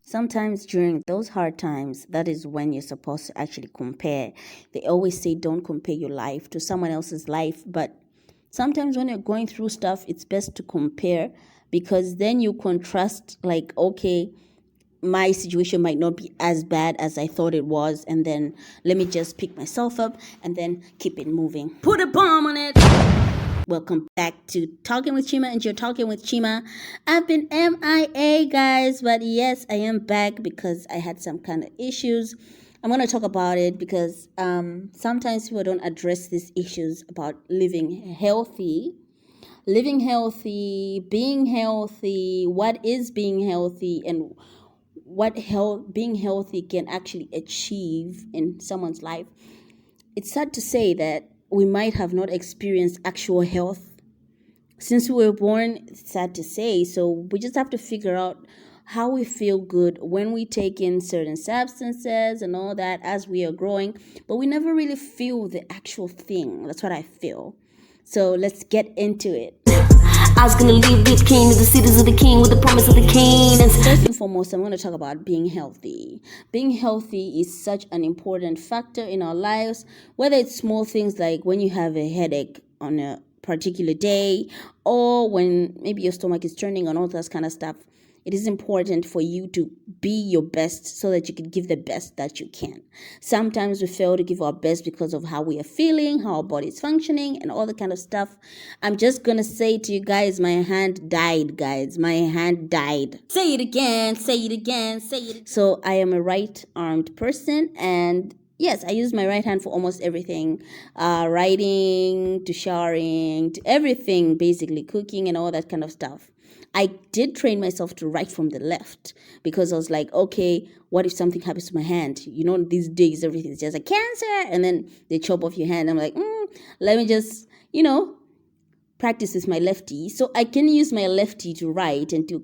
Sometimes during those hard times, that is when you're supposed to actually compare. They always say don't compare your life to someone else's life, but sometimes when you're going through stuff, it's best to compare because then you contrast, like, okay, my situation might not be as bad as I thought it was, and then let me just pick myself up and then keep it moving. Put a bomb on it. Welcome back to Talking with Chima, and you're talking with Chima. I've been MIA, guys, but yes, I am back because I had some kind of issues. I'm going to talk about it because sometimes people don't address these issues about living healthy, being healthy, what is being healthy, and what being healthy can actually achieve in someone's life. It's sad to say that we might have not experienced actual health since we were born. It's sad to say. So we just have to figure out how we feel good when we take in certain substances and all that as we are growing, but we never really feel the actual thing. That's what I feel. So let's get into it. I was gonna leave the king to the cities of the king with the promise of the king. And first and foremost, I'm gonna talk about being healthy. Being healthy is such an important factor in our lives, whether it's small things like when you have a headache on a particular day, or when maybe your stomach is turning on, all that kind of stuff. It is important for you to be your best so that you can give the best that you can. Sometimes we fail to give our best because of how we are feeling, how our body is functioning, and all that kind of stuff. I'm just going to say to you guys, my hand died, guys. My hand died. Say it again, say it again, say it again. So I am a right-armed person, and yes, I use my right hand for almost everything, writing, to showering, to everything, basically cooking and all that kind of stuff. I did train myself to write from the left because I was like, okay, what if something happens to my hand? You know, these days, everything's just a cancer, and then they chop off your hand. I'm like, let me just, practice with my lefty. So I can use my lefty to write and do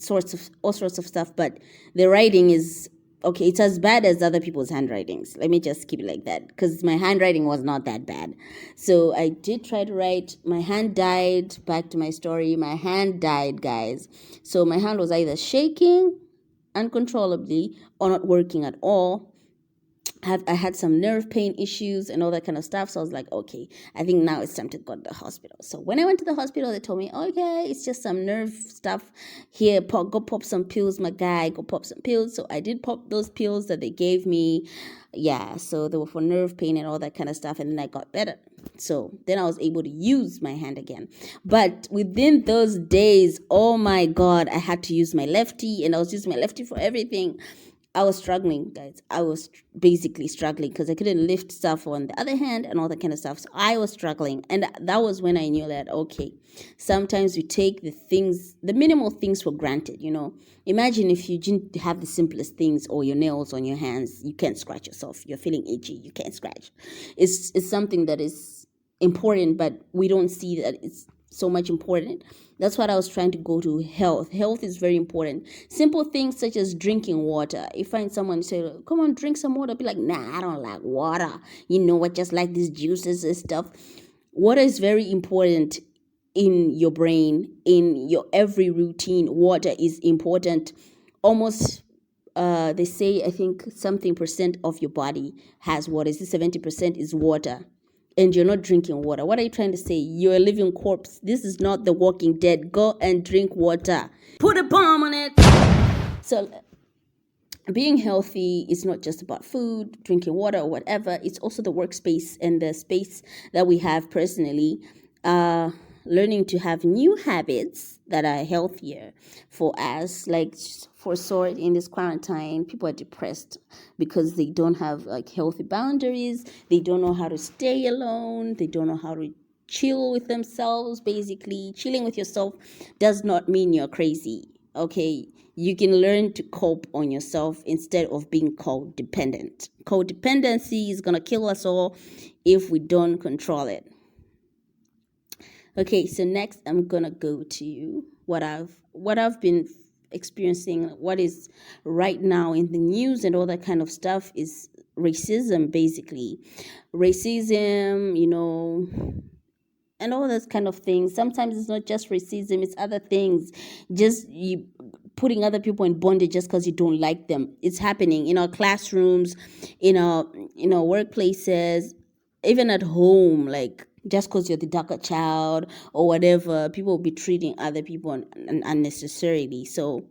all sorts of stuff, but the writing is okay, it's as bad as other people's handwritings. Let me just keep it like that because my handwriting was not that bad. So I did try to write. My hand died. Back to my story. My hand died, guys. So my hand was either shaking uncontrollably or not working at all. I had some nerve pain issues and all that kind of stuff. So I was like, okay, I think now it's time to go to the hospital. So when I went to the hospital, they told me, okay, it's just some nerve stuff here. Go pop some pills, my guy. Go pop some pills. So I did pop those pills that they gave me. Yeah, so they were for nerve pain and all that kind of stuff. And then I got better. So then I was able to use my hand again. But within those days, oh my God, I had to use my lefty, and I was using my lefty for everything. I was struggling, guys. I was basically struggling because I couldn't lift stuff on the other hand and all that kind of stuff. So I was struggling. And that was when I knew that, okay, sometimes we take the minimal things for granted, Imagine if you didn't have the simplest things, or your nails on your hands, you can't scratch yourself. You're feeling itchy, you can't scratch. It's something that is important, but we don't see that it's so much important. That's what I was trying to go to. Health is very important. Simple things such as drinking water. If I find someone say, come on, drink some water, I'll be like, nah, I don't like water. You know what, just like these juices and stuff. Water is very important in your brain, in your every routine. Water is important. Almost they say, I think something percent of your body has water. 70% is water. And you're not drinking water. What are you trying to say? You're a living corpse. This is not The Walking Dead. Go and drink water. Put a bomb on it. So being healthy is not just about food, drinking water, or whatever. It's also the workspace and the space that we have personally. Learning to have new habits that are healthier for us, like for sort in this quarantine, people are depressed because they don't have healthy boundaries. They don't know how to stay alone. They don't know how to chill with themselves. Basically, chilling with yourself does not mean you're crazy. Okay, you can learn to cope on yourself instead of being codependent. Codependency is gonna kill us all if we don't control it. Okay, so next I'm gonna go to what I've been experiencing. What is right now in the news and all that kind of stuff is racism, basically. Racism, and all those kind of things. Sometimes it's not just racism, it's other things. Just putting other people in bondage just because you don't like them. It's happening in our classrooms, in our workplaces, even at home. Like, just because you're the darker child or whatever, people will be treating other people unnecessarily. So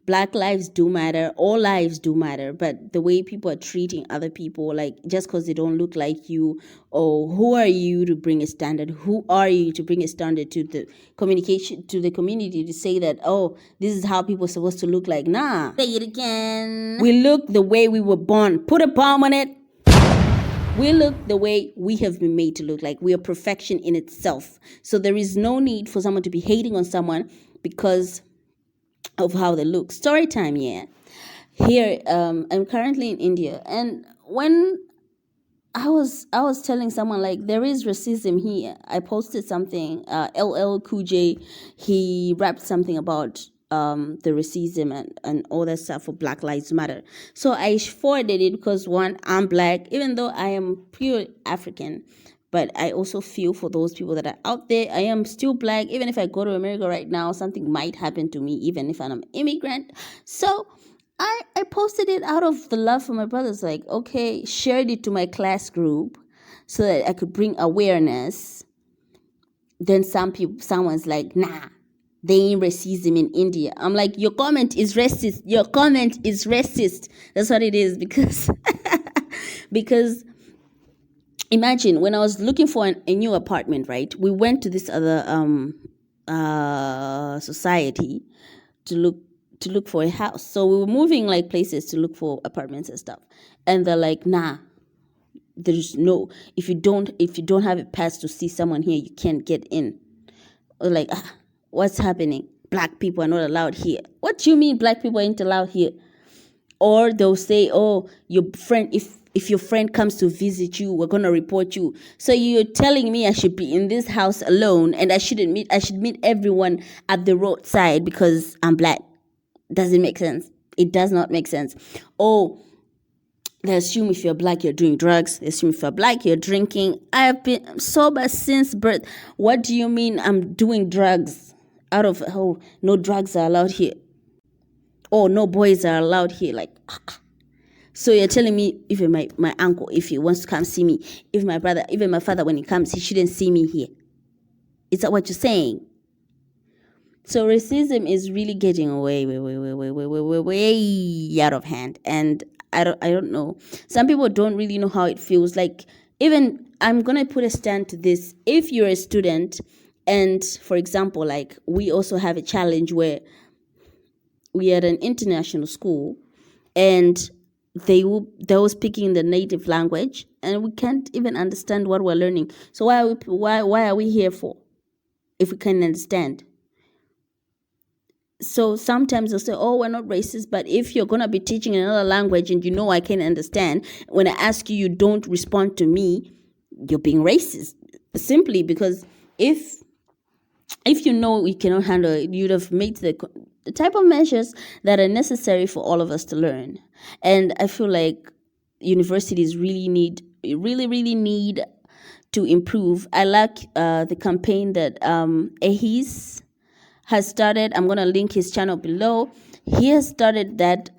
Black lives do matter, all lives do matter, but the way people are treating other people, like, just because they don't look like you, or who are you to bring a standard? Who are you to bring a standard to the communication, to the community, to say that, oh, this is how people are supposed to look like? Nah. Say it again. We look the way we were born. Put a bomb on it. We look the way we have been made to look. Like, we are perfection in itself. So there is no need for someone to be hating on someone because of how they look. Story time, yeah. Here, I'm currently in India, and when I was telling someone, like, there is racism here. I posted something. LL Cool J, he rapped something about the racism and all that stuff for Black Lives Matter. So I forwarded it because, one, I'm Black, even though I am pure African. But I also feel for those people that are out there. I am still Black. Even if I go to America right now, something might happen to me, even if I'm an immigrant. So I posted it out of the love for my brothers. Like, okay, shared it to my class group so that I could bring awareness. Then someone's like, nah, they ain't racism in India. I'm like, your comment is racist. Your comment is racist. That's what it is, because because imagine when I was looking for a new apartment, right? We went to this other society to look for a house. So we were moving like places to look for apartments and stuff. And they're like, nah, there's no, if you don't have a pass to see someone here, you can't get in. Or like, what's happening? Black people are not allowed here. What do you mean black people ain't allowed here? Or they'll say, oh, your friend, if your friend comes to visit you, we're going to report you. So you're telling me I should be in this house alone and I should meet everyone at the roadside because I'm Black. Does it make sense? It does not make sense. Oh, they assume if you're Black, you're doing drugs. They assume if you're Black, you're drinking. I have been sober since birth. What do you mean I'm doing drugs? No drugs are allowed here. Oh, no boys are allowed here. Like, so you're telling me even my uncle, if he wants to come see me, if my brother, even my father, when he comes, he shouldn't see me here. Is that what you're saying? So racism is really getting way out of hand. And I don't know. Some people don't really know how it feels. Like, even I'm gonna put a stand to this. If you're a student, and for example, like, we also have a challenge where we are at an international school, and they were speaking the native language, and we can't even understand what we're learning. So why are we here for, if we can't understand? So sometimes they'll say, oh, we're not racist, but if you're going to be teaching another language and you know I can understand, when I ask you, you don't respond to me, you're being racist. Simply because if you know you cannot handle it, you'd have made the type of measures that are necessary for all of us to learn. And I feel like universities really need to improve. I like the campaign that Ahis has started. I'm going to link his channel below. He has started that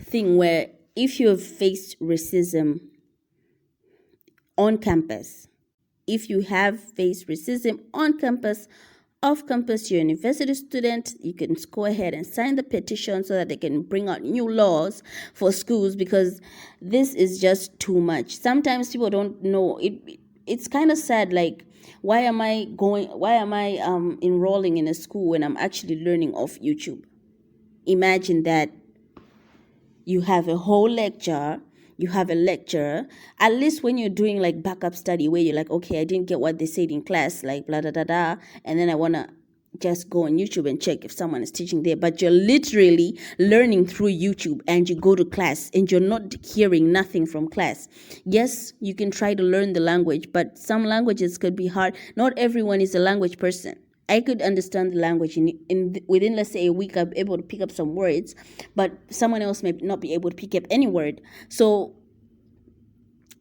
thing where if you have faced racism on campus, if you have faced racism on campus, off campus, you're a university student, you can go ahead and sign the petition so that they can bring out new laws for schools, because this is just too much. Sometimes people don't know. It's kind of sad. Like, why am I enrolling in a school when I'm actually learning off YouTube? Imagine that. You have a whole lecture, you have a lecturer. At least when you're doing like backup study, where you're like, okay, I didn't get what they said in class, like blah da da da, and then I want to just go on YouTube and check if someone is teaching there. But you're literally learning through YouTube, and you go to class and you're not hearing nothing from class. Yes, you can try to learn the language, but some languages could be hard. Not everyone is a language person. I could understand the language within, let's say, a week. I'm able to pick up some words, but someone else may not be able to pick up any word. So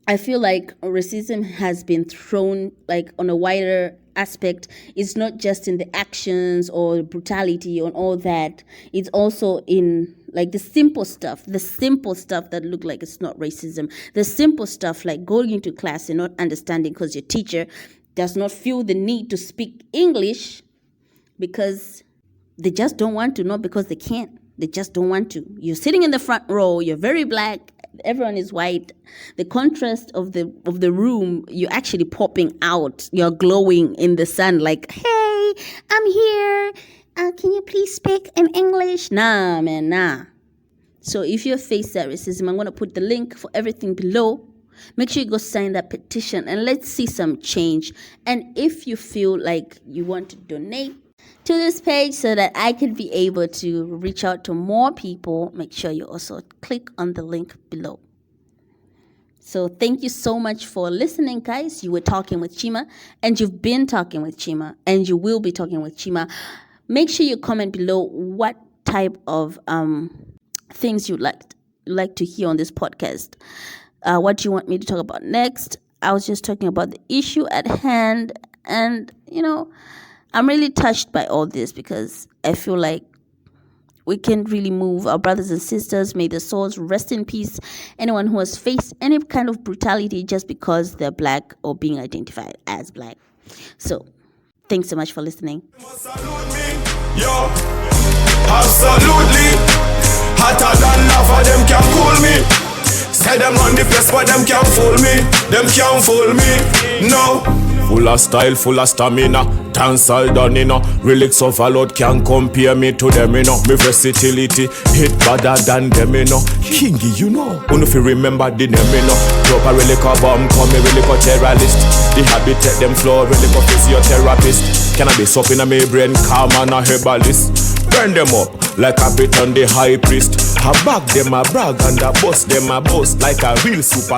I feel like racism has been thrown like on a wider aspect. It's not just in the actions or brutality and all that. It's also in like the simple stuff that look like it's not racism. The simple stuff like going into class and not understanding because your teacher does not feel the need to speak English because they just don't want to, not because they can't. They just don't want to. You're sitting in the front row, you're very black, everyone is white. The contrast of the room, you're actually popping out. You're glowing in the sun like, hey, I'm here. Can you please speak in English? Nah, man, nah. So if you face that racism, I'm going to put the link for everything below. Make sure you go sign that petition and let's see some change. And if you feel like you want to donate to this page so that I could be able to reach out to more people, make sure you also click on the link below. So thank you so much for listening, guys. You were talking with Chima, and you've been talking with Chima, and you will be talking with Chima. Make sure you comment below what type of things you'd like to hear on this podcast. What do you want me to talk about next? I was just talking about the issue at hand, and I'm really touched by all this because I feel like we can really move our brothers and sisters. May their souls rest in peace. Anyone who has faced any kind of brutality just because they're black or being identified as black. So, thanks so much for listening. Yo, absolutely. Hotter than lava, them can cool me. Say them run the place, but them can't fool me. Them can't fool me, no. Full of style, full of stamina. Dance all done, Relics of a lot can't compare me to them, Me versatility hit better than them, Kingy, Only if you remember the name, Drop a relic of bomb, call me relic of terrorist. The habitat, them floor, relic of physiotherapist. Cannabis up in a me brain, calm and a herbalist. Burn them up like a bit on the high priest. I bag them a brag and I bust them a bust like a real super.